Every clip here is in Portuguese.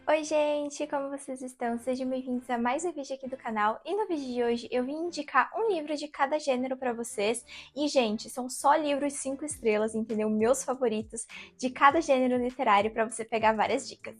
Oi gente, como vocês estão? Sejam bem-vindos a mais um vídeo aqui do canal. E no vídeo de hoje eu vim indicar um livro de cada gênero pra vocês. E gente, são só livros 5 estrelas, entendeu? Meus favoritos de cada gênero literário pra você pegar várias dicas.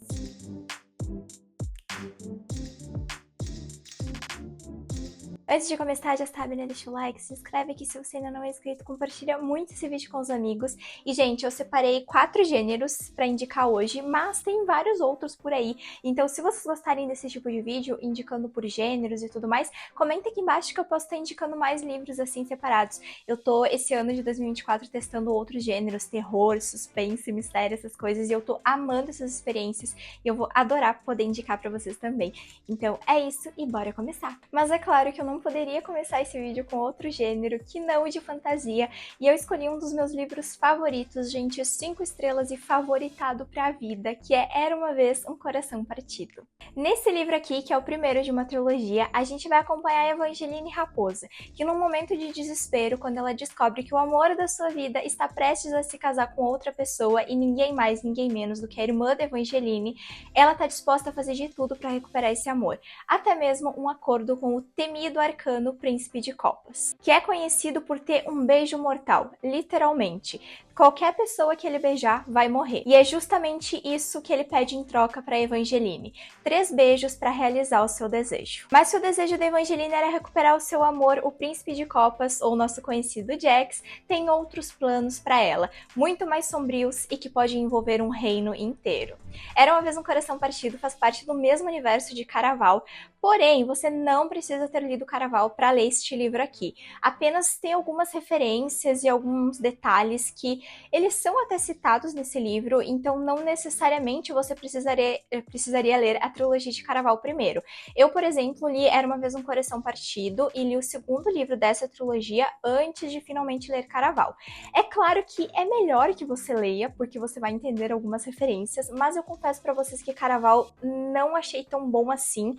Antes de começar, já sabe, né? Deixa o like, se inscreve aqui se você ainda não é inscrito, compartilha muito esse vídeo com os amigos. E, gente, eu separei 4 gêneros pra indicar hoje, mas tem vários outros por aí. Então, se vocês gostarem desse tipo de vídeo, indicando por gêneros e tudo mais, comenta aqui embaixo que eu posso estar indicando mais livros assim separados. Eu tô, esse ano de 2024, testando outros gêneros, terror, suspense, mistério, essas coisas, e eu tô amando essas experiências e eu vou adorar poder indicar pra vocês também. Então, é isso e bora começar. Mas é claro que eu não poderia começar esse vídeo com outro gênero que não o de fantasia, e eu escolhi um dos meus livros favoritos, gente, 5 estrelas e favoritado pra vida, que é Era Uma Vez um Coração Partido. Nesse livro aqui, que é o primeiro de uma trilogia, a gente vai acompanhar a Evangeline Raposa, que num momento de desespero, quando ela descobre que o amor da sua vida está prestes a se casar com outra pessoa e ninguém mais, ninguém menos do que a irmã da Evangeline, ela está disposta a fazer de tudo para recuperar esse amor, até mesmo um acordo com o temido arcano Príncipe de Copas, que é conhecido por ter um beijo mortal, literalmente. Qualquer pessoa que ele beijar vai morrer. E é justamente isso que ele pede em troca para Evangeline. 3 beijos para realizar o seu desejo. Mas se o desejo da Evangeline era recuperar o seu amor, o Príncipe de Copas, ou nosso conhecido Jax, tem outros planos para ela, muito mais sombrios e que podem envolver um reino inteiro. Era Uma Vez um Coração Partido faz parte do mesmo universo de Caraval, porém, você não precisa ter lido Caraval para ler este livro aqui. Apenas tem algumas referências e alguns detalhes que eles são até citados nesse livro, então não necessariamente você precisaria ler a trilogia de Caraval primeiro. Eu, por exemplo, li Era Uma Vez um Coração Partido e li o segundo livro dessa trilogia antes de finalmente ler Caraval. É claro que é melhor que você leia, porque você vai entender algumas referências, mas eu confesso para vocês que Caraval não achei tão bom assim,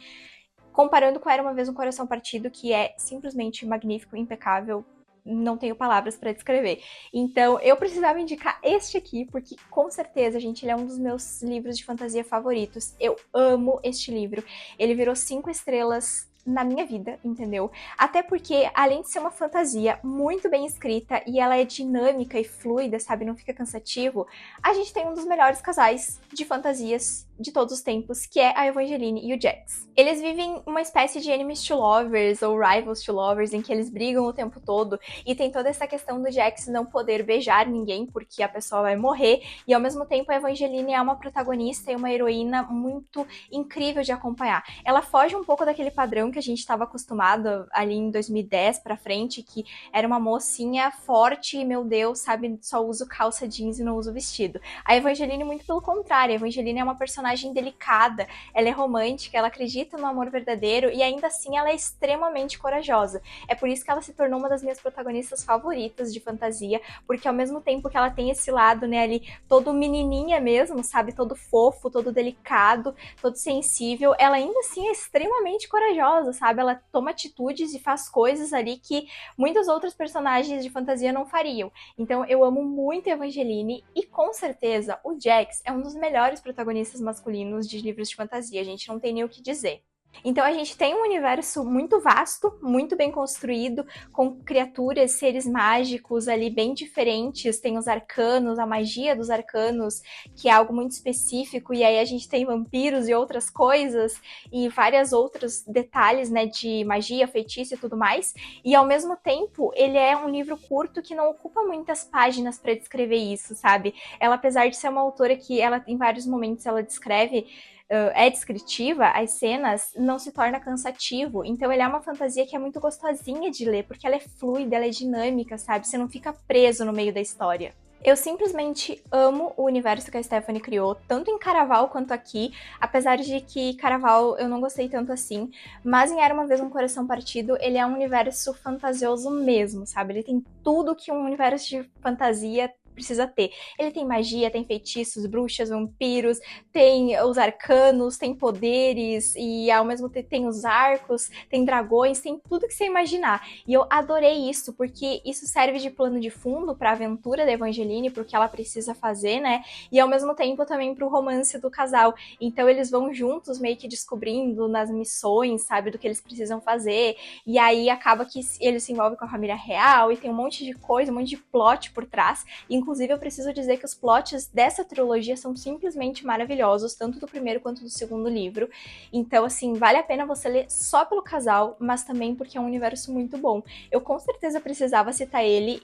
comparando com Era Uma Vez um Coração Partido, que é simplesmente magnífico, impecável, não tenho palavras para descrever. Então, eu precisava indicar este aqui, porque com certeza, gente, ele é um dos meus livros de fantasia favoritos. Eu amo este livro. Ele virou 5 estrelas na minha vida, entendeu? Até porque, além de ser uma fantasia muito bem escrita e ela é dinâmica e fluida, sabe? Não fica cansativo, a gente tem um dos melhores casais de fantasias de todos os tempos, que é a Evangeline e o Jax. Eles vivem uma espécie de enemies to lovers ou rivals to lovers, em que eles brigam o tempo todo, e tem toda essa questão do Jax não poder beijar ninguém porque a pessoa vai morrer, e ao mesmo tempo a Evangeline é uma protagonista e uma heroína muito incrível de acompanhar. Ela foge um pouco daquele padrão que a gente estava acostumado ali em 2010 pra frente, que era uma mocinha forte e, meu Deus, sabe, só uso calça jeans e não uso vestido. A Evangeline, muito pelo contrário, a Evangeline é uma personagem delicada, ela é romântica, ela acredita no amor verdadeiro e ainda assim ela é extremamente corajosa. É por isso que ela se tornou uma das minhas protagonistas favoritas de fantasia, porque ao mesmo tempo que ela tem esse lado, né, ali todo menininha mesmo, sabe, todo fofo, todo delicado, todo sensível, ela ainda assim é extremamente corajosa, sabe? Ela toma atitudes e faz coisas ali que muitos outros personagens de fantasia não fariam. Então eu amo muito a Evangeline e com certeza o Jax é um dos melhores protagonistas masculinos de livros de fantasia, a gente não tem nem o que dizer. Então a gente tem um universo muito vasto, muito bem construído, com criaturas, seres mágicos ali bem diferentes, tem os arcanos, a magia dos arcanos, que é algo muito específico, e aí a gente tem vampiros e outras coisas, e vários outros detalhes, né, de magia, feitiço e tudo mais, e ao mesmo tempo ele é um livro curto que não ocupa muitas páginas para descrever isso, sabe? Ela, apesar de ser uma autora que ela em vários momentos ela descreve é descritiva, as cenas, não se torna cansativo. Então ele é uma fantasia que é muito gostosinha de ler, porque ela é fluida, ela é dinâmica, sabe? Você não fica preso no meio da história. Eu simplesmente amo o universo que a Stephanie criou, tanto em Caraval quanto aqui, apesar de que Caraval eu não gostei tanto assim, mas em Era Uma Vez um Coração Partido, ele é um universo fantasioso mesmo, sabe? Ele tem tudo que um universo de fantasia precisa ter. Ele tem magia, tem feitiços, bruxas, vampiros, tem os arcanos, tem poderes e ao mesmo tempo tem os arcos, tem dragões, tem tudo que você imaginar. E eu adorei isso, porque isso serve de plano de fundo para a aventura da Evangeline, pro que ela precisa fazer, né? E ao mesmo tempo também pro romance do casal. Então eles vão juntos meio que descobrindo nas missões, sabe, do que eles precisam fazer. E aí acaba que eles se envolvem com a família real e tem um monte de coisa, um monte de plot por trás. Inclusive eu preciso dizer que os plots dessa trilogia são simplesmente maravilhosos, tanto do primeiro quanto do segundo livro. Então, assim, vale a pena você ler só pelo casal, mas também porque é um universo muito bom. Eu com certeza precisava citar ele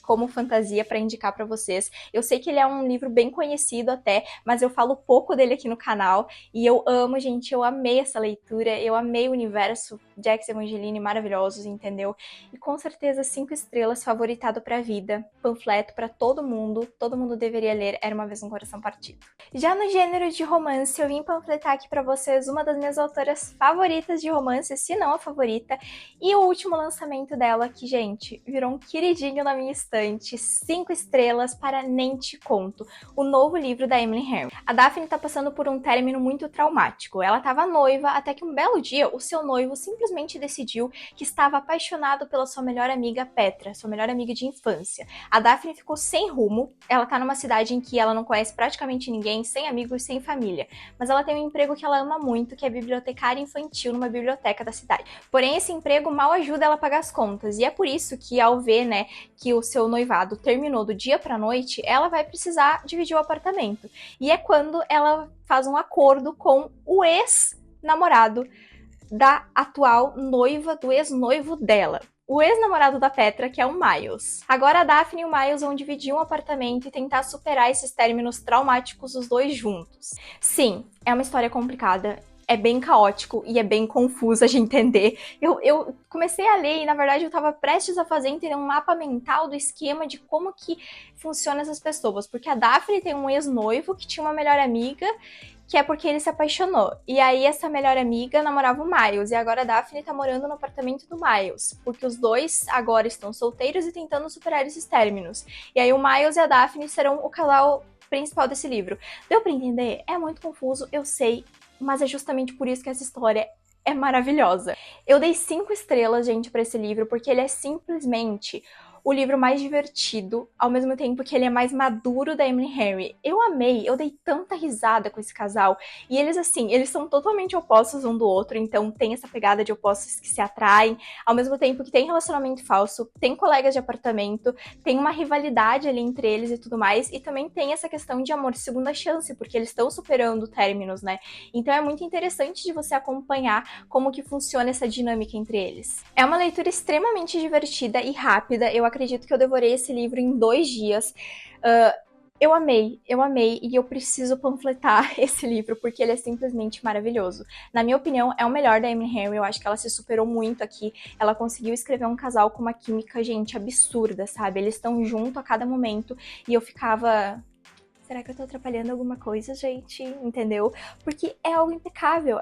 como fantasia para indicar para vocês. Eu sei que ele é um livro bem conhecido até, mas eu falo pouco dele aqui no canal e eu amo, gente, eu amei essa leitura, eu amei o universo Jax e Evangeline maravilhosos, entendeu? E com certeza 5 estrelas, favoritado pra vida, panfleto para todo mundo deveria ler Era Uma Vez um Coração Partido. Já no gênero de romance, eu vim panfletar aqui para vocês uma das minhas autoras favoritas de romance, se não a favorita, e o último lançamento dela, que, gente, virou um queridinho na minha estante, 5 estrelas para Nem Te Conto, o novo livro da Emily Henry. A Daphne tá passando por um término muito traumático. Ela tava noiva até que um belo dia o seu noivo simplesmente decidiu que estava apaixonado pela sua melhor amiga Petra, sua melhor amiga de infância. A Daphne ficou sem rumo, ela tá numa cidade em que ela não conhece praticamente ninguém, sem amigos, sem família. Mas ela tem um emprego que ela ama muito, que é bibliotecária infantil numa biblioteca da cidade. Porém, esse emprego mal ajuda ela a pagar as contas, e é por isso que ao ver, né, que o seu noivado terminou do dia pra noite, ela vai precisar dividir o apartamento. E é quando ela faz um acordo com o ex-namorado da atual noiva do ex-noivo dela. O ex-namorado da Petra, que é o Miles. Agora a Daphne e o Miles vão dividir um apartamento e tentar superar esses términos traumáticos os dois juntos. Sim, é uma história complicada. É bem caótico e é bem confusa de entender. Eu comecei a ler e, na verdade, eu estava prestes a entender um mapa mental do esquema de como que funcionam essas pessoas. Porque a Daphne tem um ex-noivo que tinha uma melhor amiga, que é porque ele se apaixonou. E aí essa melhor amiga namorava o Miles, e agora a Daphne tá morando no apartamento do Miles, porque os dois agora estão solteiros e tentando superar esses términos. E aí o Miles e a Daphne serão o casal principal desse livro. Deu pra entender? É muito confuso, eu sei, mas é justamente por isso que essa história é maravilhosa. Eu dei 5 estrelas, gente, pra esse livro, porque ele é simplesmente o livro mais divertido, ao mesmo tempo que ele é mais maduro da Emily Henry. Eu amei, eu dei tanta risada com esse casal. E eles, assim, eles são totalmente opostos um do outro, então tem essa pegada de opostos que se atraem, ao mesmo tempo que tem relacionamento falso, tem colegas de apartamento, tem uma rivalidade ali entre eles e tudo mais, e também tem essa questão de amor de segunda chance, porque eles estão superando términos, né? Então é muito interessante de você acompanhar como que funciona essa dinâmica entre eles. É uma leitura extremamente divertida e rápida. Eu acredito que eu devorei esse livro em 2 dias. Eu amei, e eu preciso panfletar esse livro, porque ele é simplesmente maravilhoso. Na minha opinião, é o melhor da Emily Henry, eu acho que ela se superou muito aqui. Ela conseguiu escrever um casal com uma química, gente, absurda, sabe? Eles estão junto a cada momento, e eu ficava... Será que eu tô atrapalhando alguma coisa, gente? Entendeu? Porque é algo impecável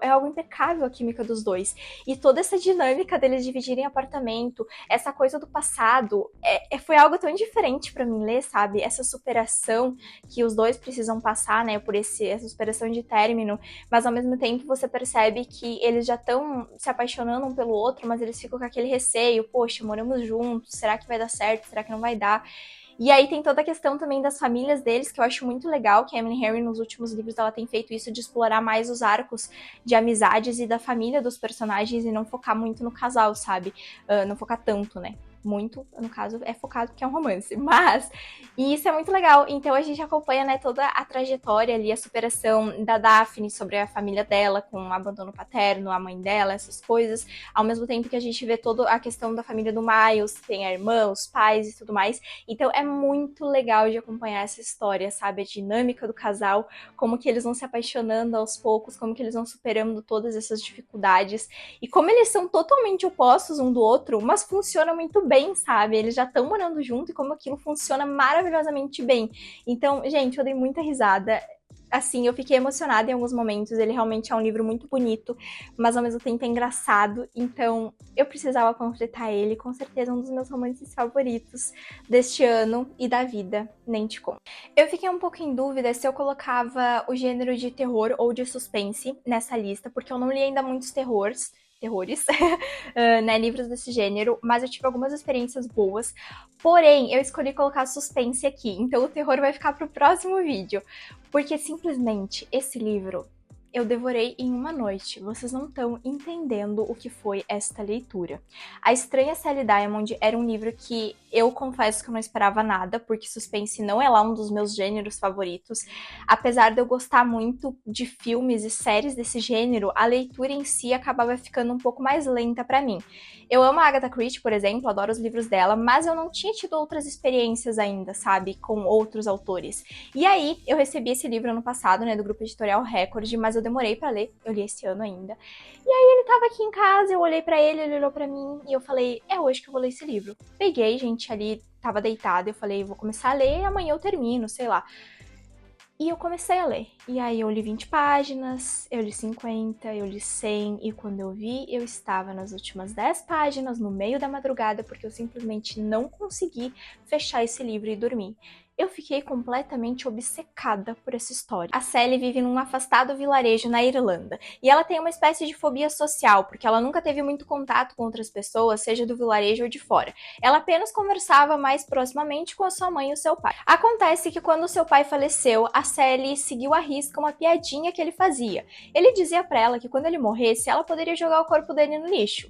a química dos dois. E toda essa dinâmica deles dividirem apartamento, essa coisa do passado, foi algo tão diferente pra mim ler, sabe? Essa superação que os dois precisam passar, né, por essa superação de término, mas ao mesmo tempo você percebe que eles já estão se apaixonando um pelo outro, mas eles ficam com aquele receio, poxa, moramos juntos, será que vai dar certo? Será que não vai dar? E aí tem toda a questão também das famílias deles, que eu acho muito legal, que a Emily Henry nos últimos livros ela tem feito isso de explorar mais os arcos de amizades e da família dos personagens e não focar muito no casal, sabe? Não focar tanto, né? Muito, no caso, é focado porque é um romance, mas e isso é muito legal. Então a gente acompanha, né, toda a trajetória ali, a superação da Daphne sobre a família dela, com o abandono paterno, a mãe dela, essas coisas, ao mesmo tempo que a gente vê toda a questão da família do Miles, tem a irmã, os pais e tudo mais. Então é muito legal de acompanhar essa história, sabe, a dinâmica do casal, como que eles vão se apaixonando aos poucos, como que eles vão superando todas essas dificuldades, e como eles são totalmente opostos um do outro, mas funciona muito bem, sabe? Eles já estão morando junto e como aquilo funciona maravilhosamente bem. Então, gente, eu dei muita risada. assim, eu fiquei emocionada em alguns momentos. Ele realmente é um livro muito bonito, mas ao mesmo tempo é engraçado. Então, eu precisava completar ele. Com certeza, um dos meus romances favoritos deste ano e da vida, nem te conto. Eu fiquei um pouco em dúvida se eu colocava o gênero de terror ou de suspense nessa lista, porque eu não li ainda muitos terrores, né, livros desse gênero, mas eu tive algumas experiências boas. Porém, eu escolhi colocar suspense aqui, então o terror vai ficar pro próximo vídeo, porque simplesmente esse livro eu devorei em uma noite. Vocês não estão entendendo o que foi esta leitura. A Estranha Sally Diamond era um livro que eu confesso que eu não esperava nada, porque suspense não é lá um dos meus gêneros favoritos. Apesar de eu gostar muito de filmes e séries desse gênero, a leitura em si acabava ficando um pouco mais lenta pra mim. Eu amo a Agatha Christie, por exemplo, adoro os livros dela, mas eu não tinha tido outras experiências ainda, sabe, com outros autores. E aí, eu recebi esse livro ano passado, né, do grupo editorial Record, mas eu demorei pra ler, eu li esse ano ainda. E aí ele tava aqui em casa, eu olhei pra ele olhou pra mim, e eu falei, é hoje que eu vou ler esse livro. Peguei, gente, ali, tava deitada, eu falei, vou começar a ler, amanhã eu termino, sei lá. E eu comecei a ler. E aí eu li 20 páginas, eu li 50, eu li 100, e quando eu vi, eu estava nas últimas 10 páginas, no meio da madrugada, porque eu simplesmente não consegui fechar esse livro e dormir. Eu fiquei completamente obcecada por essa história. A Sally vive num afastado vilarejo na Irlanda, e ela tem uma espécie de fobia social, porque ela nunca teve muito contato com outras pessoas, seja do vilarejo ou de fora. Ela apenas conversava mais proximamente com a sua mãe e o seu pai. Acontece que quando o seu pai faleceu, a Sally seguiu à risca uma piadinha que ele fazia. Ele dizia pra ela que quando ele morresse, ela poderia jogar o corpo dele no lixo.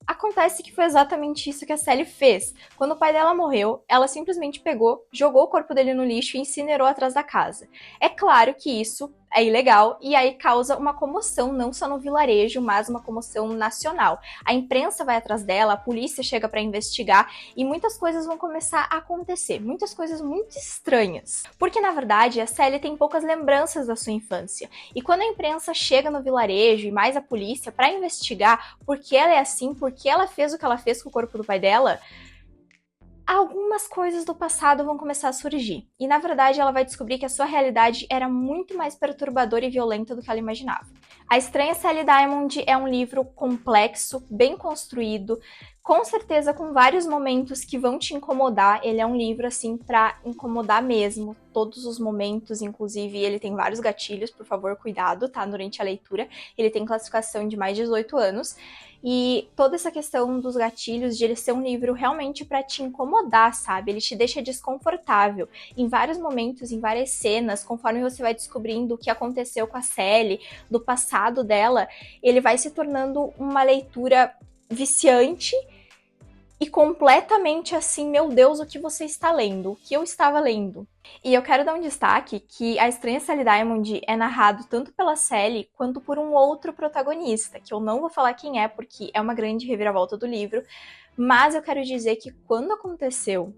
Acontece que foi exatamente isso que a Sally fez. Quando o pai dela morreu, ela simplesmente pegou, jogou o corpo dele no lixo e incinerou atrás da casa. É claro que isso é ilegal e aí causa uma comoção não só no vilarejo, mas uma comoção nacional. A imprensa vai atrás dela, a polícia chega para investigar e muitas coisas vão começar a acontecer, muitas coisas muito estranhas. Porque na verdade a Sally tem poucas lembranças da sua infância. E quando a imprensa chega no vilarejo e mais a polícia para investigar por que ela é assim, por que ela fez o que ela fez com o corpo do pai dela, algumas coisas do passado vão começar a surgir. E na verdade ela vai descobrir que a sua realidade era muito mais perturbadora e violenta do que ela imaginava. A Estranha Sally Diamond é um livro complexo, bem construído, com certeza com vários momentos que vão te incomodar. Ele é um livro assim pra incomodar mesmo, todos os momentos, inclusive ele tem vários gatilhos, por favor, cuidado, tá? Durante a leitura. Ele tem classificação de mais de 18 anos. E toda essa questão dos gatilhos, de ele ser um livro realmente pra te incomodar, sabe? Ele te deixa desconfortável. Em vários momentos, em várias cenas, conforme você vai descobrindo o que aconteceu com a Sally, do passado dela, ele vai se tornando uma leitura viciante e completamente assim, meu Deus, o que você está lendo? O que eu estava lendo? E eu quero dar um destaque que A Estranha Sally Diamond é narrado tanto pela Sally quanto por um outro protagonista, que eu não vou falar quem é porque é uma grande reviravolta do livro, mas eu quero dizer que quando aconteceu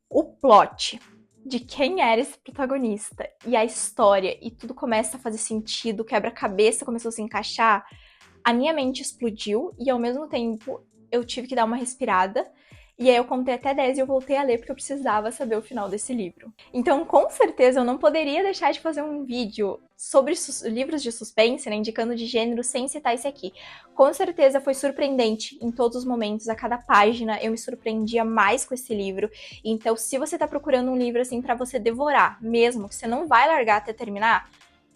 o plot de quem era esse protagonista e a história e tudo começa a fazer sentido, o quebra-cabeça começou a se encaixar, a minha mente explodiu e ao mesmo tempo eu tive que dar uma respirada. E aí eu contei até 10 e eu voltei a ler porque eu precisava saber o final desse livro. Então, com certeza, eu não poderia deixar de fazer um vídeo sobre livros de suspense, né, indicando de gênero, sem citar esse aqui. Com certeza foi surpreendente em todos os momentos, a cada página eu me surpreendia mais com esse livro. Então, se você tá procurando um livro assim pra você devorar, mesmo que você não vai largar até terminar,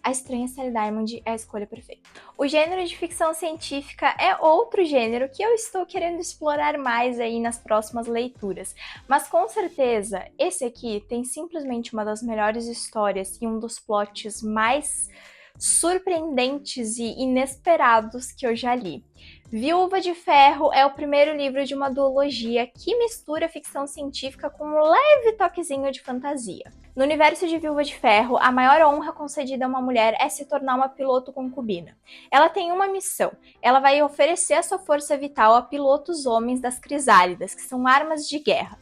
A Estranha Sally Diamond é a escolha perfeita. O gênero de ficção científica é outro gênero que eu estou querendo explorar mais aí nas próximas leituras. Mas com certeza, esse aqui tem simplesmente uma das melhores histórias e um dos plots mais surpreendentes e inesperados que eu já li. Viúva de Ferro é o primeiro livro de uma duologia que mistura ficção científica com um leve toquezinho de fantasia. No universo de Viúva de Ferro, a maior honra concedida a uma mulher é se tornar uma piloto concubina. Ela tem uma missão. Ela vai oferecer a sua força vital a pilotos homens das crisálidas, que são armas de guerra.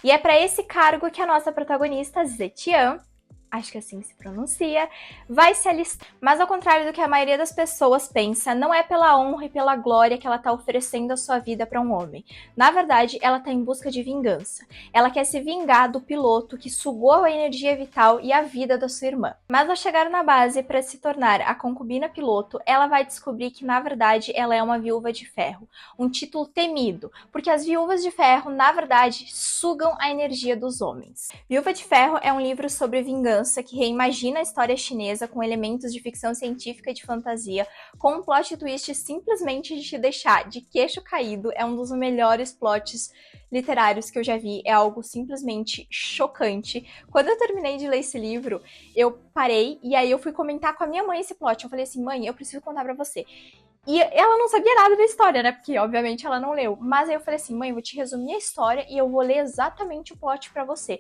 E é para esse cargo que a nossa protagonista, Zetian, acho que assim se pronuncia, vai se alistar. Mas ao contrário do que a maioria das pessoas pensa, não é pela honra e pela glória que ela tá oferecendo a sua vida para um homem. Na verdade, ela tá em busca de vingança. Ela quer se vingar do piloto que sugou a energia vital e a vida da sua irmã. Mas ao chegar na base para se tornar a concubina piloto, ela vai descobrir que na verdade ela é uma viúva de ferro, um título temido, porque as viúvas de ferro, na verdade, sugam a energia dos homens. Viúva de Ferro é um livro sobre vingança que reimagina a história chinesa com elementos de ficção científica e de fantasia, com um plot twist simplesmente de te deixar de queixo caído. É um dos melhores plots literários que eu já vi, é algo simplesmente chocante. Quando eu terminei de ler esse livro, eu parei e aí eu fui comentar com a minha mãe esse plot. Eu falei assim, mãe, eu preciso contar pra você. E ela não sabia nada da história, né? Porque, obviamente, ela não leu. Mas aí eu falei assim, mãe, eu vou te resumir a história e eu vou ler exatamente o plot pra você.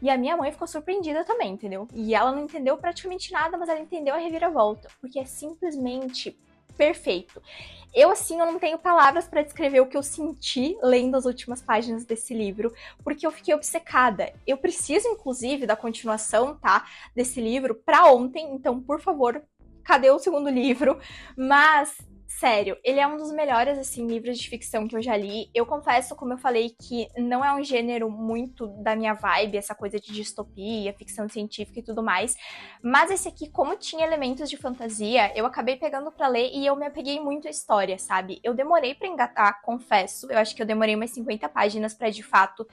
E a minha mãe ficou surpreendida também, entendeu? E ela não entendeu praticamente nada, mas ela entendeu a reviravolta. Porque é simplesmente perfeito. Eu não tenho palavras pra descrever o que eu senti lendo as últimas páginas desse livro, porque eu fiquei obcecada. Eu preciso, inclusive, da continuação, tá? Desse livro pra ontem, então, por favor, cadê o segundo livro? Mas sério, ele é um dos melhores, assim, livros de ficção que eu já li. Eu confesso, como eu falei, que não é um gênero muito da minha vibe, essa coisa de distopia, ficção científica e tudo mais. Mas esse aqui, como tinha elementos de fantasia, eu acabei pegando pra ler e eu me apeguei muito à história, sabe? Eu demorei pra engatar, confesso. Eu acho que eu demorei umas 50 páginas pra, de fato,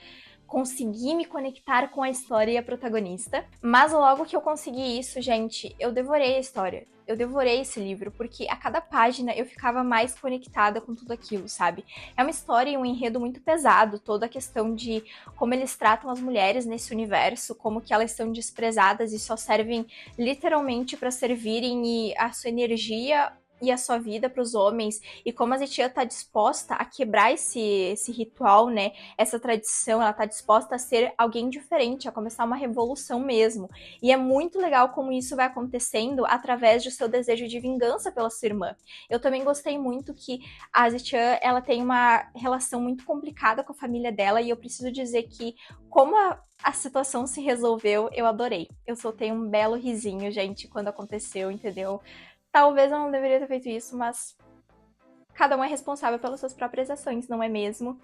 conseguir me conectar com a história e a protagonista. Mas logo que eu consegui isso, gente, eu devorei a história. Eu devorei esse livro, porque a cada página eu ficava mais conectada com tudo aquilo, sabe? É uma história e um enredo muito pesado, toda a questão de como eles tratam as mulheres nesse universo, como que elas são desprezadas e só servem literalmente para servirem e a sua energia e a sua vida para os homens, e como a Zetien está disposta a quebrar esse ritual, né? Essa tradição, ela está disposta a ser alguém diferente, a começar uma revolução mesmo. E é muito legal como isso vai acontecendo através do seu desejo de vingança pela sua irmã. Eu também gostei muito que a Zetien, ela tem uma relação muito complicada com a família dela, e eu preciso dizer que como a situação se resolveu, eu adorei. Eu soltei um belo risinho, gente, quando aconteceu, entendeu? Talvez eu não deveria ter feito isso, mas cada um é responsável pelas suas próprias ações, não é mesmo?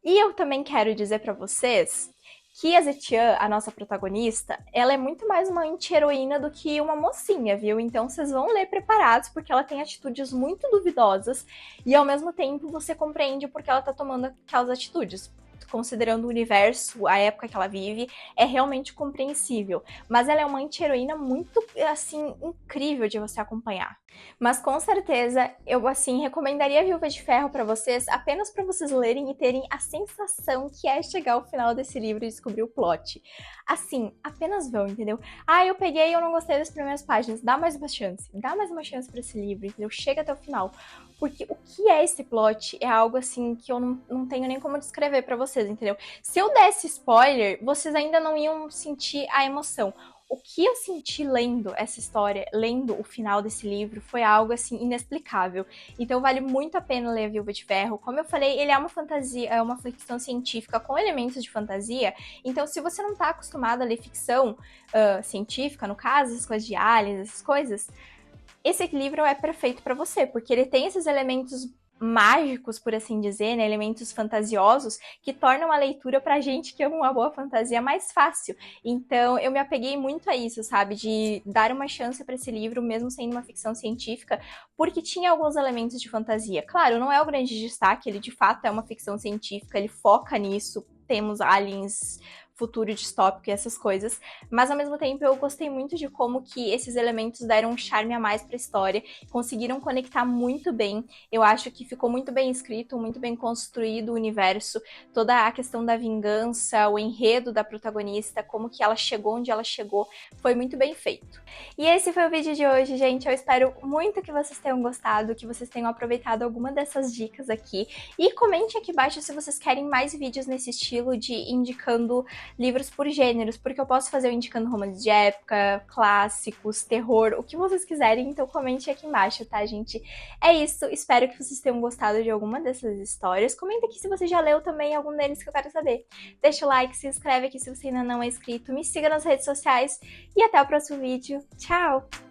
E eu também quero dizer pra vocês que a Zetien, a nossa protagonista, ela é muito mais uma anti-heroína do que uma mocinha, viu? Então vocês vão ler preparados, porque ela tem atitudes muito duvidosas e ao mesmo tempo você compreende porque ela tá tomando aquelas atitudes. Considerando o universo, a época que ela vive, é realmente compreensível. Mas ela é uma anti-heroína muito, assim, incrível de você acompanhar. Mas com certeza, eu, assim, recomendaria Viúva de Ferro pra vocês, apenas pra vocês lerem e terem a sensação que é chegar ao final desse livro e descobrir o plot. Assim, apenas vão, entendeu? Ah, eu peguei e eu não gostei das primeiras páginas. Dá mais uma chance pra esse livro, entendeu? Chega até o final. Porque o que é esse plot é algo, assim, que eu não tenho nem como descrever pra vocês, entendeu? Se eu desse spoiler, vocês ainda não iam sentir a emoção. O que eu senti lendo essa história, lendo o final desse livro, foi algo, assim, inexplicável. Então vale muito a pena ler A Viúva de Ferro. Como eu falei, ele é uma fantasia, é uma ficção científica com elementos de fantasia. Então se você não tá acostumado a ler ficção científica, no caso, essas coisas de aliens, essas coisas, esse livro é perfeito pra você, porque ele tem esses elementos mágicos, por assim dizer, né, elementos fantasiosos, que tornam a leitura pra gente que ama uma boa fantasia mais fácil. Então, eu me apeguei muito a isso, sabe, de dar uma chance pra esse livro, mesmo sendo uma ficção científica, porque tinha alguns elementos de fantasia. Claro, não é o grande destaque, ele de fato é uma ficção científica, ele foca nisso, temos aliens, futuro distópico e essas coisas, mas ao mesmo tempo eu gostei muito de como que esses elementos deram um charme a mais pra história, conseguiram conectar muito bem. Eu acho que ficou muito bem escrito, muito bem construído o universo, toda a questão da vingança, o enredo da protagonista, como que ela chegou onde ela chegou, foi muito bem feito. E esse foi o vídeo de hoje, gente. Eu espero muito que vocês tenham gostado, que vocês tenham aproveitado alguma dessas dicas aqui, e comente aqui embaixo se vocês querem mais vídeos nesse estilo de indicando livros por gêneros, porque eu posso fazer eu indicando romances de época, clássicos, terror, o que vocês quiserem, então comente aqui embaixo, tá, gente? É isso, espero que vocês tenham gostado de alguma dessas histórias. Comenta aqui se você já leu também algum deles que eu quero saber. Deixa o like, se inscreve aqui se você ainda não é inscrito, me siga nas redes sociais e até o próximo vídeo. Tchau!